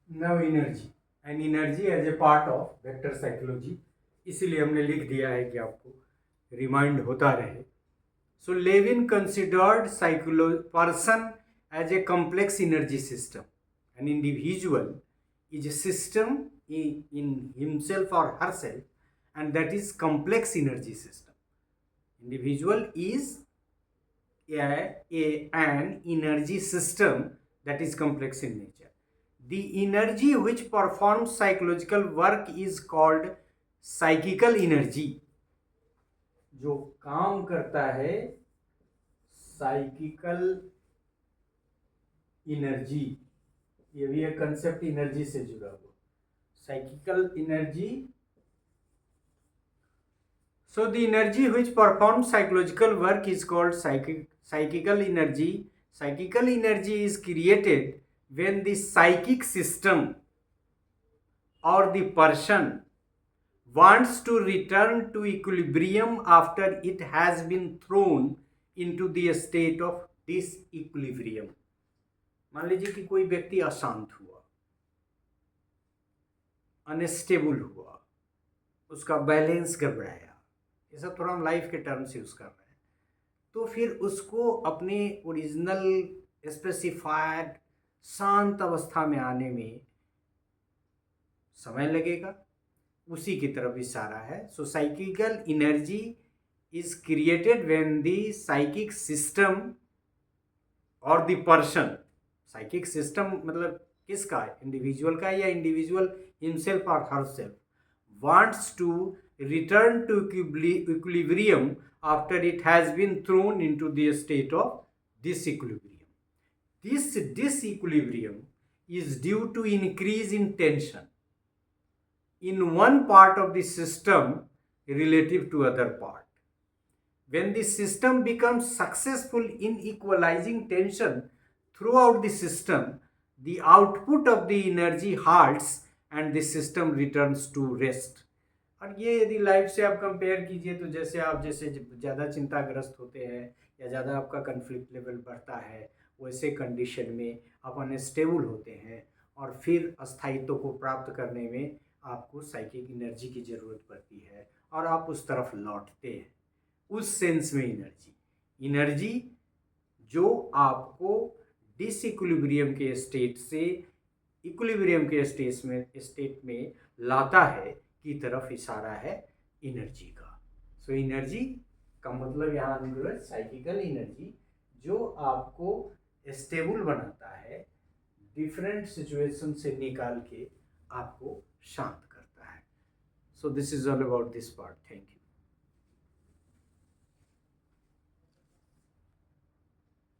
Now energy and energy as a part of vector psychology, इसीलिए हमने लिख दिया है कि आपको रिमाइंड होता रहे. So Levin considered person as a complex energy system. An individual is a system in himself or herself, and that is complex energy system. Individual is an energy system that is complex in nature. The energy which performs psychological work is called psychical energy. जो काम करता है psychical energy, ये भी एक concept energy से जुड़ा हुआ. Psychical energy. So the energy which performs psychological work is called psychical energy. Psychical energy is created when the psychic system or the person wants to return to equilibrium after it has been thrown into the state of disequilibrium. मान लीजिए कि कोई व्यक्ति अशांत हुआ, unstable हुआ, उसका balance गड़बड़ाया, ये सब थोड़ा हम लाइफ के टर्म्स यूज कर रहे हैं, तो फिर उसको अपने ओरिजिनल स्पेसिफाइड शांत अवस्था में आने में समय लगेगा. उसी की तरफ इशारा है. So psychical energy is created when the psychic system और द पर्सन, साइकिक सिस्टम मतलब किसका, इंडिविजुअल का, या इंडिविजुअल हिमसेल्फ और herself wants to return to equilibrium after it has been thrown into the state of disequilibrium. This disequilibrium is due to increase in tension in one part of the system relative to other part. When the system becomes successful in equalizing tension throughout the system, the output of the energy halts and the system returns to rest. और ये यदि life से आप compare कीजिए तो जैसे आप ज़्यादा चिंताग्रस्त होते हैं या ज़्यादा आपका कन्फ्लिक्ट लेवल बढ़ता है, वैसे कंडीशन में आप अनस्टेबल होते हैं और फिर अस्थायित्व को प्राप्त करने में आपको साइकिक एनर्जी की ज़रूरत पड़ती है और आप उस तरफ लौटते हैं. उस सेंस में एनर्जी जो आपको डिसइक्विलिब्रियम के स्टेट से इक्विलिब्रियम के स्टेट में लाता है की तरफ इशारा है एनर्जी का. सो एनर्जी का मतलब यहाँ निकला साइकिकल एनर्जी, जो आपको स्टेबल बनाता है, डिफरेंट सिचुएशन से निकाल के आपको शांत करता है. So this is all about this part. Thank you.